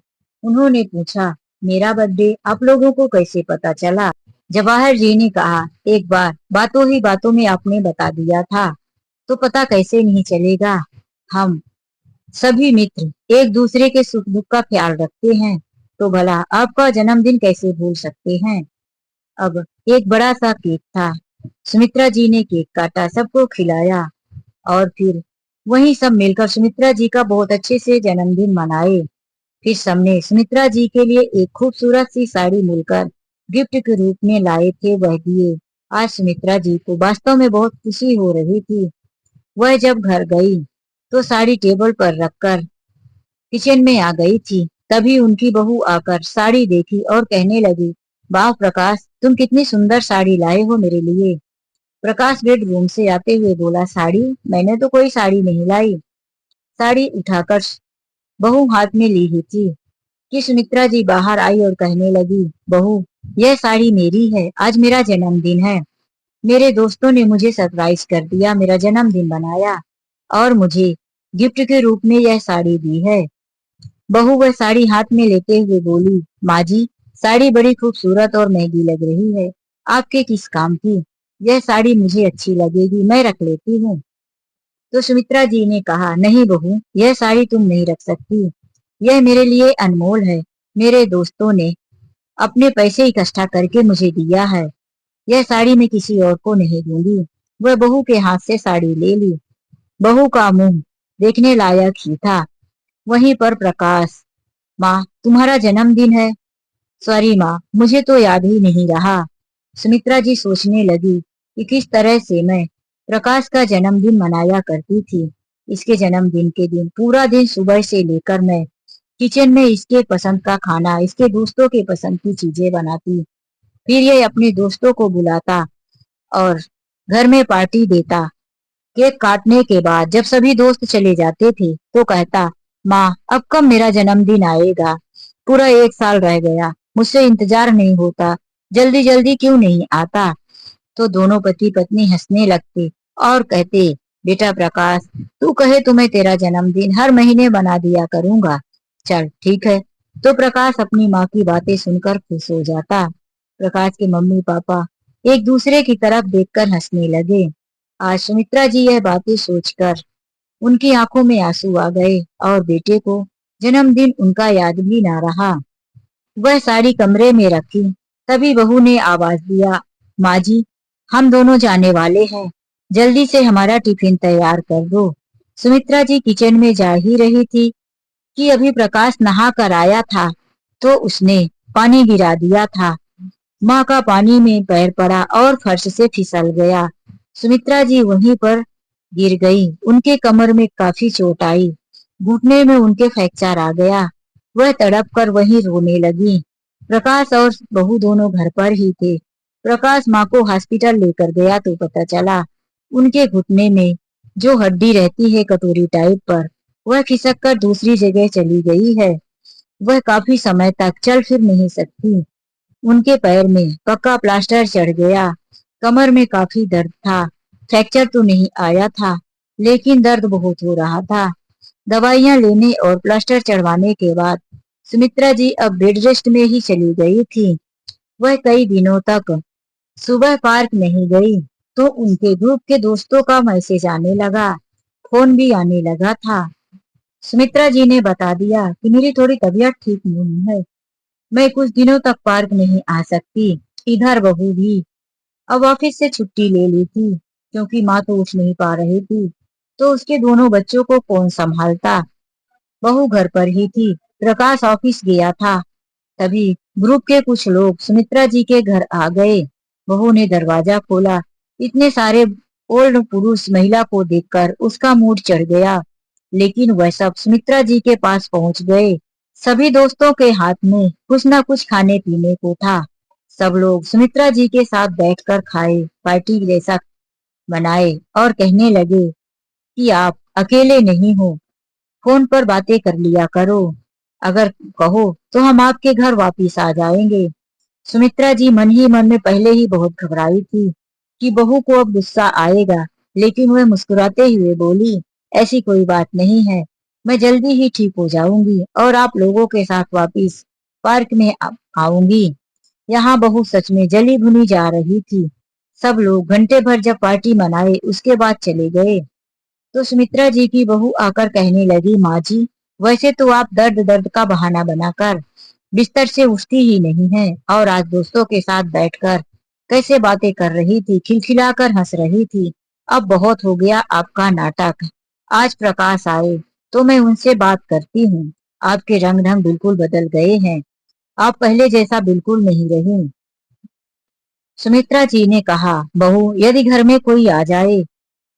उन्होंने पूछा, मेरा बर्थडे आप लोगों को कैसे पता चला। जवाहर जी ने कहा, एक बार बातों ही बातों में आपने बता दिया था तो पता कैसे नहीं चलेगा। हम सभी मित्र एक दूसरे के सुख दुख का ख्याल रखते हैं, तो भला आपका जन्मदिन कैसे भूल सकते हैं। अब एक बड़ा सा केक था। सुमित्रा जी ने केक काटा, सबको खिलाया और फिर वहीं सब मिलकर सुमित्रा जी का बहुत अच्छे से जन्मदिन मनाए। फिर सबने सुमित्रा जी के लिए एक खूबसूरत सी साड़ी मिलकर गिफ्ट के रूप में लाए थे, वह दिए। आज सुमित्रा जी को वास्तव में बहुत खुशी हो रही थी। वह जब घर गई तो साड़ी टेबल पर रखकर किचन में आ गई थी। तभी उनकी बहू आकर साड़ी देखी और कहने लगी, वाह प्रकाश, तुम कितनी सुंदर साड़ी लाए हो मेरे लिए। प्रकाश बेडरूम से आते हुए बोला, साड़ी, मैंने तो कोई साड़ी नहीं लाई। साड़ी उठाकर बहू हाथ में ली हुई थी कि सुमित्रा जी बाहर आई और कहने लगी, बहू यह साड़ी मेरी है, आज मेरा जन्मदिन है। मेरे दोस्तों ने मुझे सरप्राइज कर दिया, मेरा जन्मदिन बनाया और मुझे गिफ्ट के रूप में यह साड़ी दी है। बहू वह साड़ी हाथ में लेते हुए बोली, माँ जी, साड़ी बड़ी खूबसूरत और महंगी लग रही है। आपके किस काम की? यह साड़ी मुझे अच्छी लगेगी, मैं रख लेती हूँ। तो सुमित्रा जी ने कहा, नहीं बहू, यह साड़ी तुम नहीं रख सकती। यह मेरे लिए अनमोल है। मेरे दोस्तों ने अपने पैसे इकट्ठा करके मुझे दिया है। यह साड़ी मैं किसी और को नहीं दूंगी। वह बहू के हाथ से साड़ी ले ली। बहू का मुंह देखने लायक ही था। वहीं पर प्रकाश, माँ, तुम्हारा जन्मदिन है? सॉरी माँ, मुझे तो याद ही नहीं रहा। सुमित्रा जी सोचने लगी कि किस तरह से मैं प्रकाश का जन्मदिन मनाया करती थी। इसके जन्मदिन के दिन पूरा दिन सुबह से लेकर मैं किचन में इसके पसंद का खाना, इसके दोस्तों के पसंद की चीजें बनाती। फिर ये अपने दोस्तों को बुलाता और घर में पार्टी देता। केक काटने के बाद जब सभी दोस्त चले जाते थे तो कहता, माँ, अब कब मेरा जन्मदिन आएगा? पूरा 1 साल रह गया, मुझसे इंतजार नहीं होता, जल्दी जल्दी क्यों नहीं आता? तो दोनों पति पत्नी हंसने लगते और कहते, बेटा प्रकाश, तू कहे तो मैं तेरा जन्मदिन हर महीने बना दिया करूंगा। चल ठीक है। तो प्रकाश अपनी माँ की बातें सुनकर खुश हो जाता। प्रकाश के मम्मी पापा एक दूसरे की तरफ देखकर हंसने लगे। आज सुमित्रा जी यह बातें सोचकर उनकी आंखों में आंसू आ गए और बेटे को जन्मदिन उनका याद भी ना रहा। वह साड़ी कमरे में रखी। तभी बहू ने आवाज दिया, माँ जी, हम दोनों जाने वाले हैं, जल्दी से हमारा टिफिन तैयार कर दो। सुमित्रा जी किचन में जा ही रही थी कि अभी प्रकाश नहा कर आया था तो उसने पानी गिरा दिया था। माँ का पानी में पैर पड़ा और फर्श से फिसल गया। सुमित्रा जी वहीं पर गिर गई। उनके कमर में काफी चोट आई। घुटने में उनके फ्रैक्चर आ गया। वह तड़प कर वहीं रोने लगी। प्रकाश और बहू दोनों घर पर ही थे। प्रकाश माँ को हॉस्पिटल लेकर गया तो पता चला उनके घुटने में जो हड्डी रहती है कटोरी टाइप पर, वह खिसक कर दूसरी जगह चली गई है। वह काफी समय तक चल फिर नहीं सकती। उनके पैर में पक्का प्लास्टर चढ़ गया। कमर में काफी दर्द था। फ्रैक्चर तो नहीं आया था, लेकिन दर्द बहुत हो रहा था। दवाइयां लेने और प्लास्टर चढ़वाने के बाद सुमित्रा जी अब बेड रेस्ट में ही चली गई थी। वह कई दिनों तक सुबह पार्क नहीं गई तो उनके ग्रुप के दोस्तों का मैसेज आने लगा, फोन भी आने लगा था। सुमित्रा जी ने बता दिया कि मेरी थोड़ी तबीयत ठीक नहीं है, मैं कुछ दिनों तक पार्क नहीं आ सकती। इधर बहू भी अब ऑफिस से छुट्टी ले ली थी क्योंकि माँ तो उठ नहीं पा रही थी, तो उसके दोनों बच्चों को कौन संभालता। बहू घर पर ही थी। प्रकाश ऑफिस गया था। तभी ग्रुप के कुछ लोग सुमित्रा जी के घर आ गए। बहू ने दरवाजा खोला। इतने सारे ओल्ड पुरुष महिला को देखकर उसका मूड चढ़ गया, लेकिन वह सब सुमित्रा जी के पास पहुंच गए। सभी दोस्तों के हाथ में कुछ न कुछ खाने पीने को था। सब लोग सुमित्रा जी के साथ बैठकर खाए, पार्टी जैसा बनाए और कहने लगे कि आप अकेले नहीं हो, फोन पर बातें कर लिया करो। अगर कहो तो हम आपके घर वापिस आ जाएंगे। सुमित्रा जी मन ही मन में पहले ही बहुत घबराई थी कि बहू को अब गुस्सा आएगा, लेकिन वह मुस्कुराते हुए बोली, ऐसी कोई बात नहीं है, मैं जल्दी ही ठीक हो जाऊंगी और आप लोगों के साथ वापिस पार्क में आऊंगी। यहाँ बहू सच में जली भुनी जा रही थी। सब लोग घंटे भर जब पार्टी मनाए उसके बाद चले गए तो सुमित्रा जी की बहू आकर कहने लगी, माँ जी, वैसे तो आप दर्द दर्द का बहाना बनाकर बिस्तर से उठती ही नहीं है और आज दोस्तों के साथ बैठकर कैसे बातें कर रही थी, खिलखिलाकर हंस रही थी। अब बहुत हो गया आपका नाटक। आज प्रकाश आए तो मैं उनसे बात करती हूँ। आपके रंग ढंग बिल्कुल बदल गए हैं। आप पहले जैसा बिल्कुल नहीं रही। सुमित्रा जी ने कहा, बहू, यदि घर में कोई आ जाए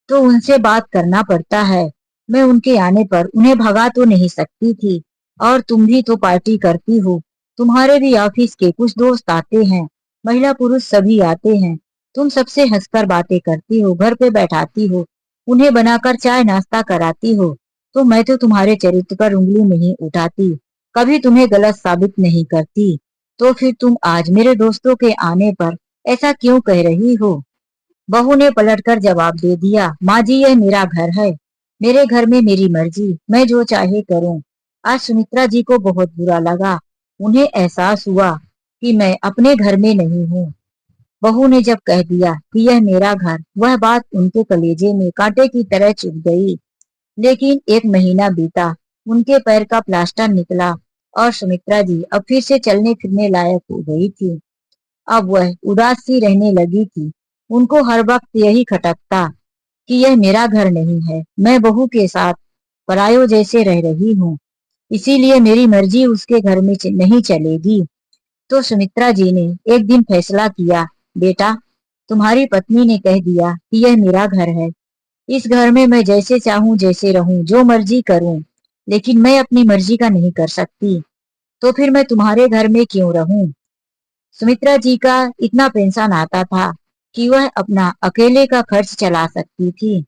तो उनसे बात करना पड़ता है। मैं उनके आने पर उन्हें भगा तो नहीं सकती थी। और तुम भी तो पार्टी करती हो, तुम्हारे भी ऑफिस के कुछ दोस्त आते हैं, महिला पुरुष सभी आते हैं। तुम सबसे हंसकर बातें करती हो, घर पे बैठाती हो, उन्हें बनाकर चाय नाश्ता कराती हो। तो मैं तो तुम्हारे चरित्र पर उंगली नहीं उठाती, कभी तुम्हें गलत साबित नहीं करती। तो फिर तुम आज मेरे दोस्तों के आने पर ऐसा क्यों कह रही हो? बहू ने पलटकर जवाब दे दिया, माँ जी, यह मेरा घर है, मेरे घर में मेरी मर्जी, मैं जो चाहे करूं। आज सुमित्रा जी को बहुत बुरा लगा। उन्हें एहसास हुआ कि मैं अपने घर में नहीं हूँ। बहू ने जब कह दिया कि यह मेरा घर, वह बात उनके कलेजे में कांटे की तरह चुभ गई। लेकिन एक महीना बीता, उनके पैर का प्लास्टर निकला और सुमित्रा जी अब फिर से चलने फिरने लायक हो गई थी। अब वह उदास सी रहने लगी थी। उनको हर वक्त यही खटकता कि यह मेरा घर नहीं है, मैं बहू के साथ परायों जैसे रह रही हूँ, इसीलिए मेरी मर्जी उसके घर में नहीं चलेगी। तो सुमित्रा जी ने एक दिन फैसला किया, बेटा, तुम्हारी पत्नी ने कह दिया कि यह मेरा घर है। इस घर में मैं जैसे चाहूं जैसे रहूं, जो मर्जी करूं, लेकिन मैं अपनी मर्जी का नहीं कर सकती। तो फिर मैं तुम्हारे घर में क्यों रहूं? सुमित्रा जी का इतना पेंशन आता था कि वह अपना अकेले का खर्च चला सकती थी।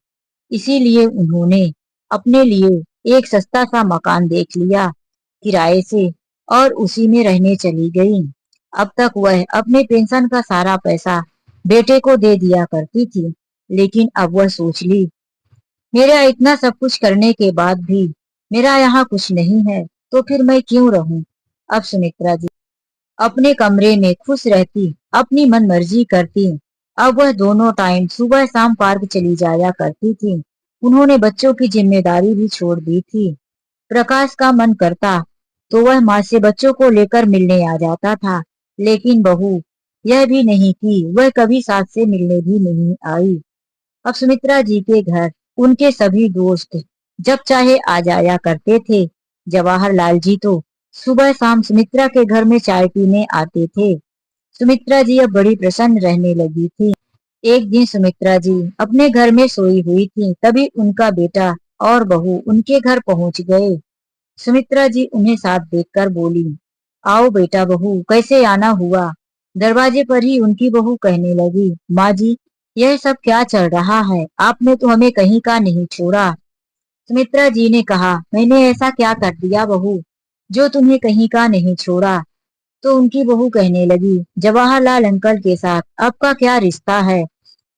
इसीलिए उन्होंने अपने लिए एक सस्ता सा मकान देख लिया किराए से और उसी में रहने चली गई। अब तक वह अपने पेंशन का सारा पैसा बेटे को दे दिया करती थी, लेकिन अब वह सोच ली, मेरा इतना सब कुछ करने के बाद भी मेरा यहाँ कुछ नहीं है, तो फिर मैं क्यों रहूं? अब सुमित्रा जी अपने कमरे में खुश रहती, अपनी मन मर्जी करती। अब वह दोनों टाइम सुबह शाम पार्क चली जाया करती थी। उन्होंने बच्चों की जिम्मेदारी भी छोड़ दी थी। प्रकाश का मन करता तो वह माँ से बच्चों को लेकर मिलने आ जाता था, लेकिन बहू यह भी नहीं कि वह कभी सास से मिलने भी नहीं आई। अब सुमित्रा जी के घर उनके सभी दोस्त जब चाहे आ जाया करते थे। जवाहरलाल जी तो सुबह शाम सुमित्रा के घर में चाय पीने आते थे। सुमित्रा जी अब बड़ी प्रसन्न रहने लगी थी। एक दिन सुमित्रा जी अपने घर में सोई हुई थी, तभी उनका बेटा और बहू उनके घर पहुंच गए। सुमित्रा जी उन्हें साथ देखकर बोली, आओ बेटा बहू, कैसे आना हुआ? दरवाजे पर ही उनकी बहू कहने लगी, माँ जी, यह सब क्या चल रहा है? आपने तो हमें कहीं का नहीं छोड़ा। सुमित्रा जी ने कहा, मैंने ऐसा क्या कर दिया बहू, जो तुम्हें कहीं का नहीं छोड़ा? तो उनकी बहू कहने लगी, जवाहरलाल अंकल के साथ आपका क्या रिश्ता है?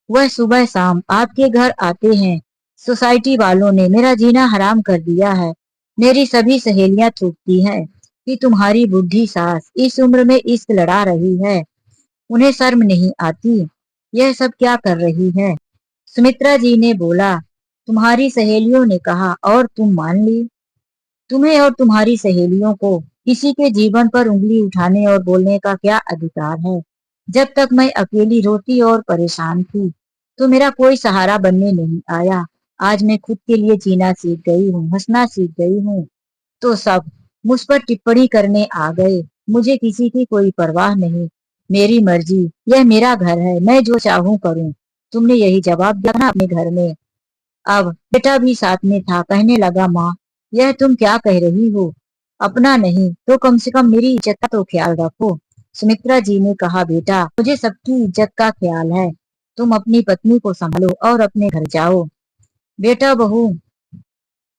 वह सुबह शाम आपके घर आते हैं। सोसाइटी वालों ने मेरा जीना हराम कर दिया है। मेरी सभी सहेलियां थूकती हैं कि तुम्हारी बुढ़ी सास इस उम्र में इश्क लड़ा रही है। उन्हें शर्म नहीं आती? यह सब क्या कर रही है? सुमित्रा जी ने बोला, तुम्हारी सहेलियों ने कहा और तुम मान ली। तुम्हें और तुम्हारी सहेलियों को किसी के जीवन पर उंगली उठाने और बोलने का क्या अधिकार है? जब तक मैं अकेली रोती और परेशान थी, तो मेरा कोई सहारा बनने नहीं आया। आज मैं खुद के लिए जीना सीख गई हूँ, हंसना सीख गई हूँ, तो सब मुझ पर टिप्पणी करने आ गए। मुझे किसी की कोई परवाह नहीं। मेरी मर्जी, यह मेरा घर है, मैं जो चाहूँ करूँ। तुमने यही जवाब दिया ना अपने घर में। अब बेटा भी साथ में था, कहने लगा, माँ, यह तुम क्या कह रही हो? अपना नहीं तो कम से कम मेरी इज्जत का तो ख्याल रखो। सुमित्रा जी ने कहा, बेटा, मुझे सबकी इज्जत का ख्याल है। तुम अपनी पत्नी को संभालो और अपने घर जाओ। बेटा बहू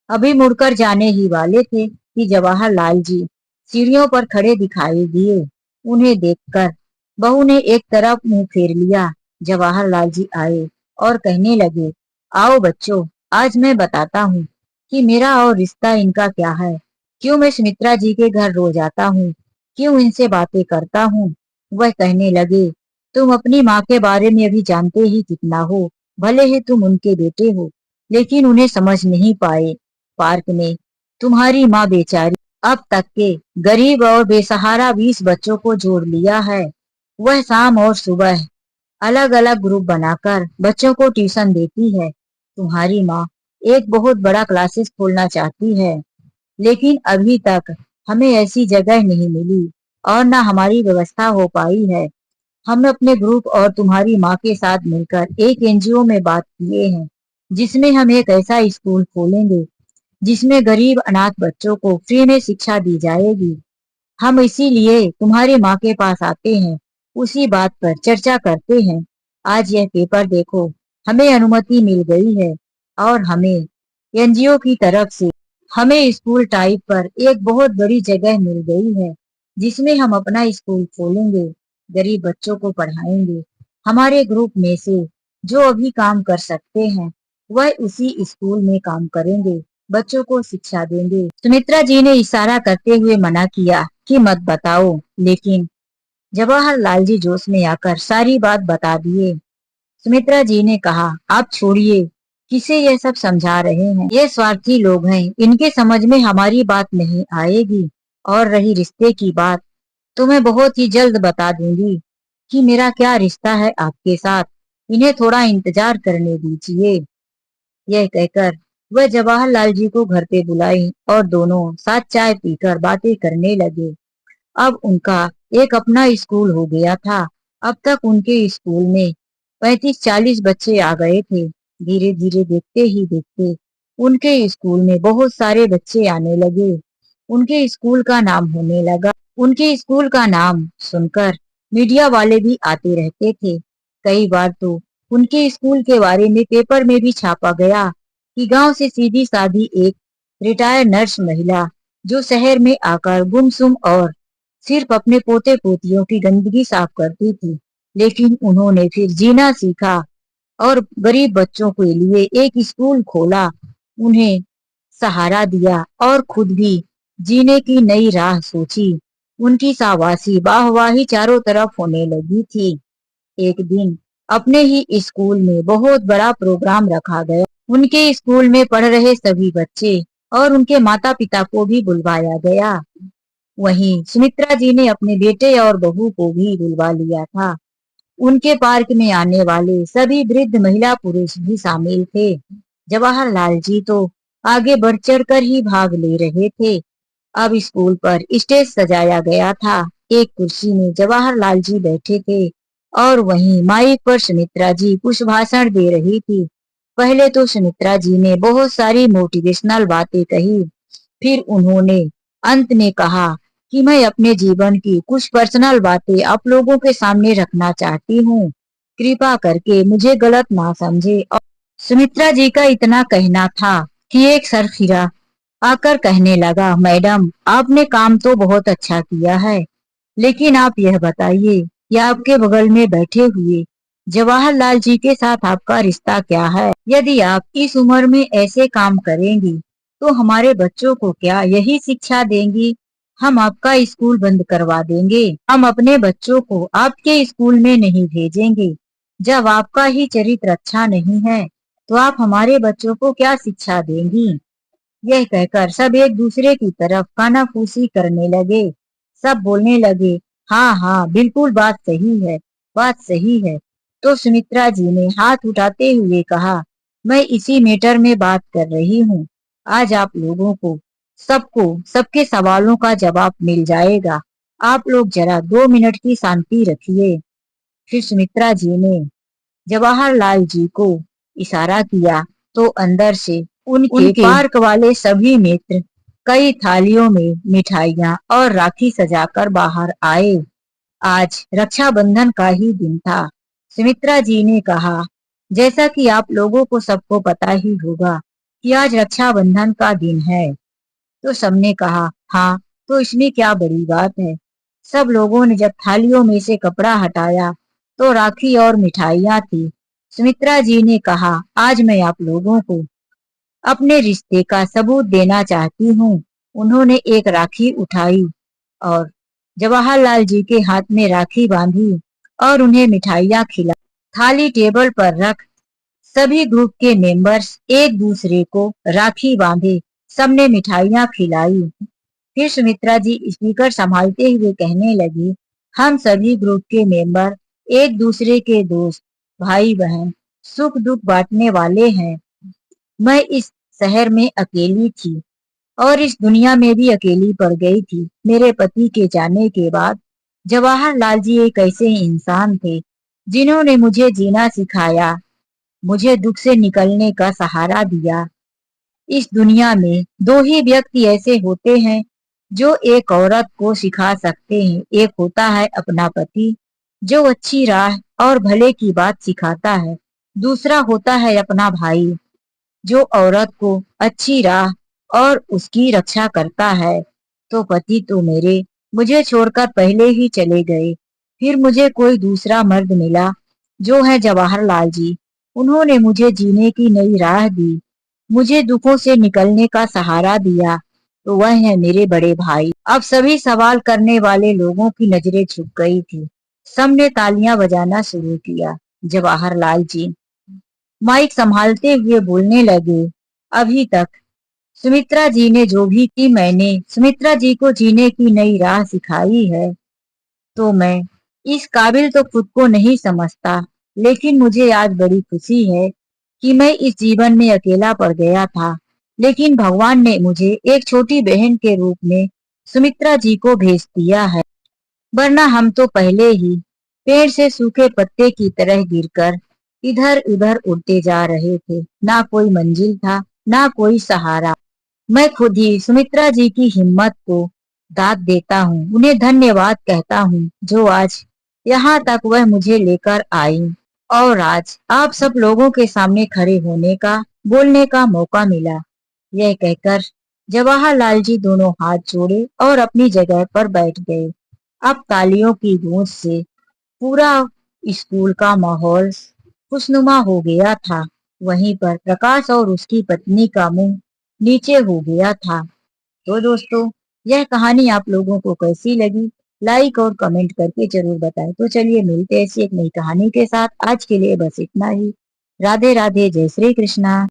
अभी मुड़कर जाने ही वाले थे कि जवाहरलाल जी सीढ़ियों पर खड़े दिखाई दिए। उन्हें देखकर बहू ने एक तरफ मुंह फेर लिया। जवाहरलाल जी आए और कहने लगे, आओ बच्चों, आज मैं बताता हूँ कि मेरा और रिश्ता इनका क्या है, क्यों मैं सुमित्रा जी के घर रोज आता हूँ, क्यों इनसे बातें करता हूँ। वह कहने लगे, तुम अपनी माँ के बारे में अभी जानते ही कितना हो। भले ही तुम उनके बेटे हो, लेकिन उन्हें समझ नहीं पाए। पार्क में तुम्हारी माँ बेचारी अब तक के गरीब और बेसहारा 20 बच्चों को जोड़ लिया है। वह शाम और सुबह अलग अलग ग्रुप बनाकर बच्चों को ट्यूशन देती है। तुम्हारी माँ एक बहुत बड़ा क्लासेस खोलना चाहती है, लेकिन अभी तक हमें ऐसी जगह नहीं मिली और न हमारी व्यवस्था हो पाई है। हम अपने ग्रुप और तुम्हारी माँ के साथ मिलकर एक एनजीओ में बात किए हैं, जिसमें हम एक ऐसा स्कूल खोलेंगे जिसमें गरीब अनाथ बच्चों को फ्री में शिक्षा दी जाएगी। हम इसीलिए तुम्हारी माँ के पास आते हैं, उसी बात पर चर्चा करते हैं। आज यह पेपर देखो, हमें अनुमति मिल गई है और हमें एनजीओ की तरफ से हमें स्कूल टाइप पर एक बहुत बड़ी जगह मिल गई है, जिसमें हम अपना स्कूल खोलेंगे, गरीब बच्चों को पढ़ाएंगे। हमारे ग्रुप में से जो अभी काम कर सकते हैं वह उसी स्कूल में काम करेंगे, बच्चों को शिक्षा देंगे। सुमित्रा जी ने इशारा करते हुए मना किया कि मत बताओ, लेकिन जवाहरलाल जी जोश में आकर सारी बात बता दिए। सुमित्रा जी ने कहा, आप छोड़िए, किसे यह सब समझा रहे हैं? ये स्वार्थी लोग हैं, इनके समझ में हमारी बात नहीं आएगी। और रही रिश्ते की बात, तो मैं बहुत ही जल्द बता दूंगी कि मेरा क्या रिश्ता है आपके साथ। इन्हें थोड़ा इंतजार करने दीजिए। यह कहकर वह जवाहरलाल जी को घर पे बुलाई और दोनों साथ चाय पीकर बातें करने लगे। अब उनका एक अपना स्कूल हो गया था। अब तक उनके स्कूल में 35-40 बच्चे आ गए थे। धीरे धीरे देखते ही देखते उनके स्कूल में बहुत सारे बच्चे आने लगे। उनके स्कूल का नाम होने लगा। उनके स्कूल का नाम सुनकर मीडिया वाले भी आते रहते थे। कई बार तो उनके स्कूल के बारे में पेपर में भी छापा गया कि गांव से सीधी सादी एक रिटायर्ड नर्स महिला जो शहर में आकर गुमसुम और सिर्फ अपने पोते पोतियों की गंदगी साफ करती थी, लेकिन उन्होंने फिर जीना सीखा और गरीब बच्चों के लिए एक स्कूल खोला, उन्हें सहारा दिया और खुद भी जीने की नई राह सोची। उनकी शाबाशी वाहवाही चारों तरफ होने लगी थी। एक दिन अपने ही स्कूल में बहुत बड़ा प्रोग्राम रखा गया। उनके स्कूल में पढ़ रहे सभी बच्चे और उनके माता पिता को भी बुलवाया गया। वहीं सुमित्रा जी ने अपने बेटे और बहू को भी बुलवा लिया था। उनके पार्क में आने वाले सभी वृद्ध महिला पुरुष भी शामिल थे। जवाहरलाल जी तो आगे बढ़ चढ़ कर ही भाग ले रहे थे। अब स्कूल पर स्टेज सजाया गया था। एक कुर्सी में जवाहरलाल जी बैठे थे और वहीं माइक पर सुमित्रा जी कुछ भाषण दे रही थी। पहले तो सुमित्रा जी ने बहुत सारी मोटिवेशनल बातें कही। फिर उन्होंने अंत में कहा कि मैं अपने जीवन की कुछ पर्सनल बातें आप लोगों के सामने रखना चाहती हूँ। कृपा करके मुझे गलत ना समझे। और सुमित्रा जी का इतना कहना था कि एक सरफिरा आकर कहने लगा, मैडम आपने काम तो बहुत अच्छा किया है, लेकिन आप यह बताइए कि आपके बगल में बैठे हुए जवाहरलाल जी के साथ आपका रिश्ता क्या है? यदि आप इस उम्र में ऐसे काम करेंगी तो हमारे बच्चों को क्या यही शिक्षा देंगी? हम आपका स्कूल बंद करवा देंगे। हम अपने बच्चों को आपके स्कूल में नहीं भेजेंगे। जब आपका ही चरित्र अच्छा नहीं है तो आप हमारे बच्चों को क्या शिक्षा देंगी? यह कहकर सब एक दूसरे की तरफ कानाफूसी करने लगे। सब बोलने लगे, हाँ हाँ बिल्कुल बात सही है, बात सही है। तो सुमित्रा जी ने हाथ उठाते हुए कहा, मैं इसी मैटर में बात कर रही हूँ। आज आप लोगों को सबको सबके सवालों का जवाब मिल जाएगा। आप लोग जरा 2 मिनट की शांति रखिए। फिर सुमित्रा जी ने जवाहरलाल जी को इशारा किया तो अंदर से उनके पार्क वाले सभी मित्र कई थालियों में मिठाइयाँ और राखी सजाकर बाहर आए। आज रक्षाबंधन का ही दिन था। सुमित्रा जी ने कहा, जैसा कि आप लोगों को सबको पता ही होगा कि आज रक्षाबंधन का दिन है। तो सबने कहा, हाँ तो इसमें क्या बड़ी बात है। सब लोगों ने जब थालियों में से कपड़ा हटाया तो राखी और मिठाइयाँ थी। सुमित्रा जी ने कहा, आज मैं आप लोगों को अपने रिश्ते का सबूत देना चाहती हूँ। उन्होंने एक राखी उठाई और जवाहरलाल जी के हाथ में राखी बांधी और उन्हें मिठाइयाँ खिलाई। थाली टेबल पर रख सभी ग्रुप के मेंबर्स एक दूसरे को राखी बांधे। सबने मिठाइयाँ खिलाई। फिर सुमित्रा जी स्पीकर संभालते हुए कहने लगी, हम सभी ग्रुप के मेंबर एक दूसरे के दोस्त, भाई बहन, सुख दुख बांटने वाले हैं। मैं इस शहर में अकेली थी और इस दुनिया में भी अकेली पड़ गई थी। मेरे पति के जाने के बाद जवाहरलाल जी एक ऐसे इंसान थे जिन्होंने मुझे जीना सिखाया, मुझे दुख से निकलने का सहारा दिया। इस दुनिया में दो ही व्यक्ति ऐसे होते हैं जो एक औरत को सिखा सकते हैं। एक होता है अपना पति जो अच्छी राह और भले की बात सिखाता है। दूसरा होता है अपना भाई जो औरत को अच्छी राह और उसकी रक्षा करता है। तो पति तो मेरे मुझे छोड़कर पहले ही चले गए। फिर मुझे कोई दूसरा मर्द मिला जो है जवाहरलाल जी। उन्होंने मुझे जीने की नई राह दी, मुझे दुखों से निकलने का सहारा दिया। तो वह है मेरे बड़े भाई। अब सभी सवाल करने वाले लोगों की नजरें झुक गई थी। सबने तालियां बजाना शुरू किया। जवाहरलाल जी माइक संभालते हुए बोलने लगे, अभी तक सुमित्रा जी ने जो भी की, मैंने सुमित्रा जी को जीने की नई राह सिखाई है। तो मैं इस काबिल तो खुद को नहीं समझता, लेकिन मुझे आज बड़ी खुशी है कि मैं इस जीवन में अकेला पड़ गया था, लेकिन भगवान ने मुझे एक छोटी बहन के रूप में सुमित्रा जी को भेज दिया है। वरना हम तो पहले ही पेड़ से सूखे पत्ते की तरह गिरकर इधर उधर उड़ते जा रहे थे। ना कोई मंजिल था, ना कोई सहारा। मैं खुद ही सुमित्रा जी की हिम्मत को दाद देता हूँ, उन्हें धन्यवाद कहता हूँ, जो आज यहाँ तक वह मुझे लेकर आई और आज आप सब लोगों के सामने खड़े होने का, बोलने का मौका मिला। यह कहकर जवाहरलाल जी दोनों हाथ जोड़े और अपनी जगह पर बैठ गए। अब तालियों की गूंज से पूरा स्कूल का माहौल खुशनुमा हो गया था। वहीं पर प्रकाश और उसकी पत्नी का मुंह नीचे हो गया था। तो दोस्तों, यह कहानी आप लोगों को कैसी लगी, लाइक और कमेंट करके जरूर बताएं। तो चलिए मिलते हैं ऐसी एक नई कहानी के साथ। आज के लिए बस इतना ही। राधे राधे, जय श्री कृष्णा।